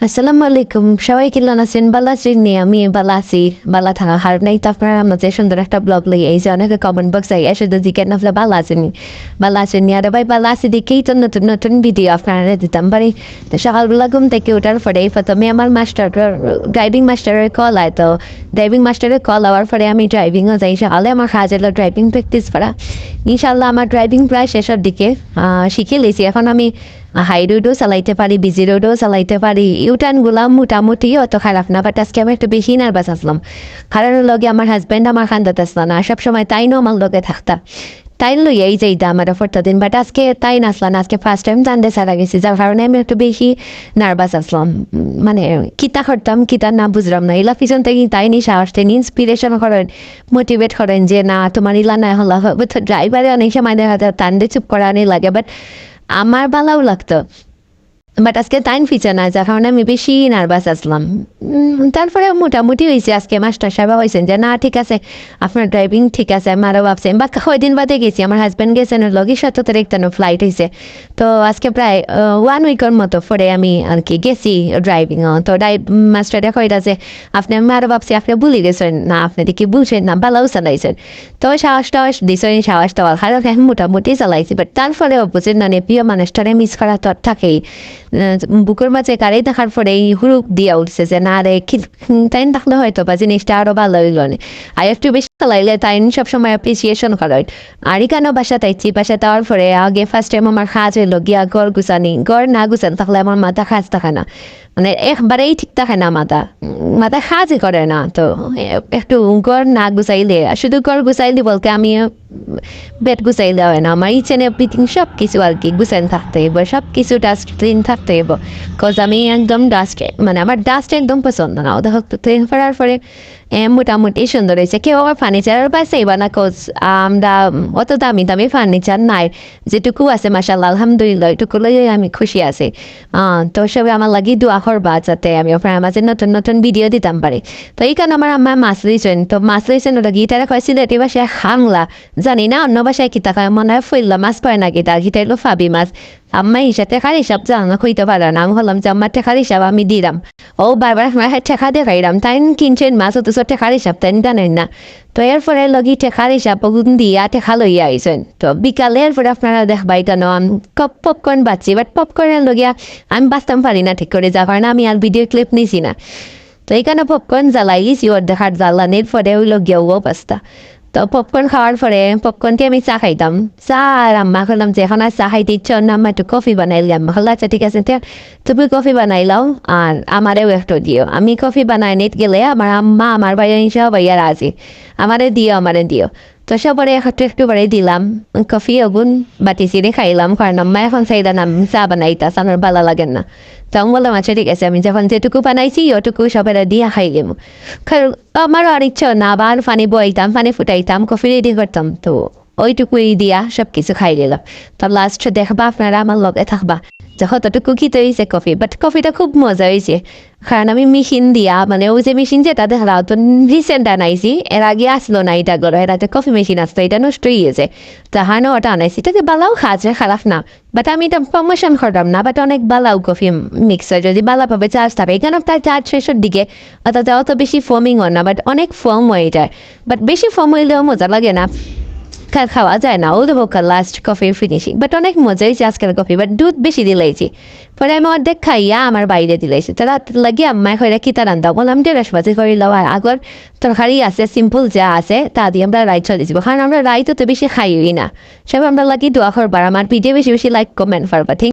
আসসালামু আলাইকুম, সবাই কেমন আছেন? ভালো আছেন নি? আমি ভালো আছি। ভালো থাকা হার নাই তো আপনারা মাঝে সুন্দর একটা ব্লগ লই এই যে অনেকে কমেন্ট বক্সে এসে যদি কেন আপনারা ভালো আছেন নি? ভালো আছেন নি? আর ভাই ভালো আছি দেখেই তো নতুন নতুন ভিডিও আপনারা দিতাম পারি। তো সকালবেলা ঘুম থেকে ওঠার পরে প্রথমে আমার ড্রাইভিং মাস্টারের কল আয়। তো ড্রাইভিং মাস্টারের কল হওয়ার পরে আমি ড্রাইভিংও যাই। সকালে আমার কাজ হলো ড্রাইভিং প্র্যাকটিস করা। ইনশাল্লাহ আমার ড্রাইভিং প্রায় শেষের দিকে শিখে লেছি। এখন আমি হাই রোডও চালাইতে পারি, বিজি রোডও চালাইতে পারি। ইউটার্নগুলা মোটামুটি অত খারাপ না, বাট আজকে আমি একটু বেশি নার্ভাস আসলাম। কারণ লগে আমার হাজব্যান্ড আমার খান্দাত আসলো না, সবসময় তাইনও আমার লগে থাকতা। তাই লইয়াই যাইতা আমার দিন, বাট আজকে তাই নাসলা না, আজকে ফার্স্ট টাইম জানতে সারা গেছি, যার কারণে আমি একটু বেশি নার্ভাস আসলাম। মানে কিতা করতাম কিতা না বুঝলাম না। ইলা পিছন থেকে তাই নি সাহস দেন, ইন্সপিরেশন করেন, মোটিভেট করেন যে না তোমার ইলা না হলা ড্রাইভারে অনেক সময় দেখা যায় টানতে চুপ করানি লাগে, বাট আমার ভালোও লাগতো। বাট আজকে টাইম ফিচার না, যার কারণে আমি বেশি নার্ভাস আসলাম। তারপরে মোটামুটি হয়েছে। আজকে মাস্টার সাহেব হয়েছেন যে না ঠিক আছে, আপনার ড্রাইভিং ঠিক আছে। আমি আরও ভাবছেন বা কয়দিন বাদে গেছি, আমার হাজব্যান্ড গেছেন লগে 17 তারিখ ফ্লাইট হয়েছে। তো আজকে প্রায় 1 উইকের মতো পরে আমি আর কি গেছি ড্রাইভিং। তো মাস্টারে কইটা যে আপনি, আমি আরও ভাবছি আপনি ভুলে গেছেন না, আপনি দেখি বুঝছেন না, ভালোও চালাইছেন। তো সাহস টাহস দিছেন, সাহস টাওয়ার খারাপ আমি মোটামুটি চালাইছি। বাট তারপরেও বুঝেন না, প্রিয় মানুষটারে মিস করা তো থাকেই। বুকের মাঝে গাড়ি দেখার পরে এই হুরুক দিয়া উঠছে যে না রে, তাই থাকলে হয়তো বা জিনিসটা আরো ভালো হইল না। আর একটু বেশি চালাইলে তাই সবসময় অ্যাপ্রিসিয়েশন করেন। আর কেন বাসা তাইছি, বাসা দেওয়ার পরে আগে ফার্স্ট টাইম আমার কাজ হইলো গিয়া ঘর গুছানি। ঘর না গুছান থাকলে আমার মাথা কাজ থাকে না, মানে একবারেই ঠিক থাকে না, মাথা কাজই করে না। তো একটু ঘর না গুছাইলে, শুধু ঘর গুছাইলে বলতে আমি বেড গুছাইলে হয় না, আমার ইচেন এভরিথিং সব কিছু আর কি গুছাইন থাকতে হইব, সব কিছু ডাস্ট ক্লিন থাকতে হইব। কজ আমি একদম ডাস্ট, মানে আমার ডাস্ট একদম পছন্দ না। ওদের ক্লিন করার পরে মোটামুটি সুন্দর হয়েছে। কেউ আমার ফার্নিচারের পাইছেই না, কজ আমরা অত দামি দামি ফার্নিচার নাই, যেটুকু আছে মাশাআল্লাহ আলহামদুলিল্লাহ এটুকু লইয়ে আমি খুশি আছি। তো সবাই আমার লাগি দোয়া করবা যাতে আমি আপনার মাঝে নতুন নতুন ভিডিও দিতাম পারি। তো এই কারণে আমার আম্মা মাছ লইছেন, তো মাছ লইছেন ওটা গিটারে খাইছিল এটি বাসায় খাংলা, জানি না অন্য বাসায় কিতা খায়, মনে হয় ফইল্লা মাছ পায় না গিটার গিটা এলো ফাবি মাছ। আম্মা হিসাব টেকার হিসাব জানা কইতে পারে না। আমি বললাম যে আম্মার টেকার হিসাব আমি দিলাম। ও বারবার আমার টেকা দেখাইলাম, তাই কিনছেন মাছ, অথচ টেকার হিসাব তাই জানেন না। তো এরপরে লগি টেকার হিসাব দিয়া টেকা লইয়া আইসেন। তো বিকালের পরে আপনারা দেখবাই কেন পপকর্ন বাচ্ছি, বাট পপকর্নের লগিয়া আমি বাঁচতাম পারি না ঠিক করে, যার কারণে আমি আর ভিডিও ক্লিপ নিছি না। তো এইখানে পপকর্ন জ্বালাইছি, ওর দেখার জ্বালানির পরে হইল গিয়েও অবস্থা। তো পপকর্ন খাওয়ার পরে পপকর্নটি আমি চা খাইতাম। চা আর আম্মা করলাম যে এখন আর চা খাইতে ইচ্ছা না, আম্মা একটু কফি বানাইলি। আম্মা করলো আচ্ছা ঠিক আছে, তুমি কফি বানাই লাও আর আমারেও একটু দিও। আমি কফি বানাই নিতে গেলে আমার আম্মা আমার বাইরে হিসাব ভাইয়া রাজি, আমারে দিও। তো সবারে একটু বাড়ি দিলাম কফি, ওগুন বাটি চিনি খাইলাম, কারণ আম্মা এখন চাইদা নাম চা বানাইতা, আমার ভালো লাগেন না। তো আমি বললাম আচ্ছা ঠিক আছে, আমি যখন যেটুকু বানাইছি ওটুকু সবাই দিয়া খাই গেম। কারণ আমারও আর ইচ্ছা না, আবার পানি বইতাম, পানি ফুটাইতাম, কফি রেডি করতাম। তো ওইটুকুই দিয়া সব কিছু খাই গেলাম। তো লাস্ট দেখবা আপনারা আমার লগে থাকবা যে কতটুকু খেতে হয়েছে কফি। বাট কফিটা খুব মজা হয়েছে, কারণ আমি মেশিন দিয়া, মানে ওই যে মেশিন যেটা দেখালাম তো রিসেন্ট আনাইছি, এর আগে আসলো না এটা গলো, এর আগে কফি মেশিন আসতো, এটা নষ্ট হয়ে গেছে। তাহানো ওটা আনাইছি, এটা যে বালাও খাচ্ছে, খারাপ না। বাট আমি এটা প্রমোশন করতাম না, বাট অনেক বালাও কফি মিক্সার যদি বালাভাবে চার্জ থাকে। এখানে তার চার্জ শেষের দিকে অর্থাৎ অত বেশি ফোমিং হয় না, বাট অনেক ফোম হয়ে যায়। বাট বেশি ফোম হইলেও মজা লাগে না, খাওয়া যায় না। ও দেবো লাস্ট কফির ফিনিশিং, বাট অনেক মজা হয়েছে আজকের কফি। বাট দুধ বেশি দিলাইছি, পরে আমি অর্ধেক খাইয়া আমার বাইরে দিলাইছি। তারা লাগিয়ে আম্মায় কইরা কি তার রান্না বললাম ঢেঁড়স ভাজি করে লাও, আর আগর তরকারি আছে সিম্পল যা আছে তা দিয়ে আমরা রাইট চলে দিব, কারণ আমরা রাইত তো বেশি খাইই না। সব আমরা লাগি দোয়া করবার, আমার ভিডিও বেশি বেশি লাইক কমেন্ট করবা, ঠিক।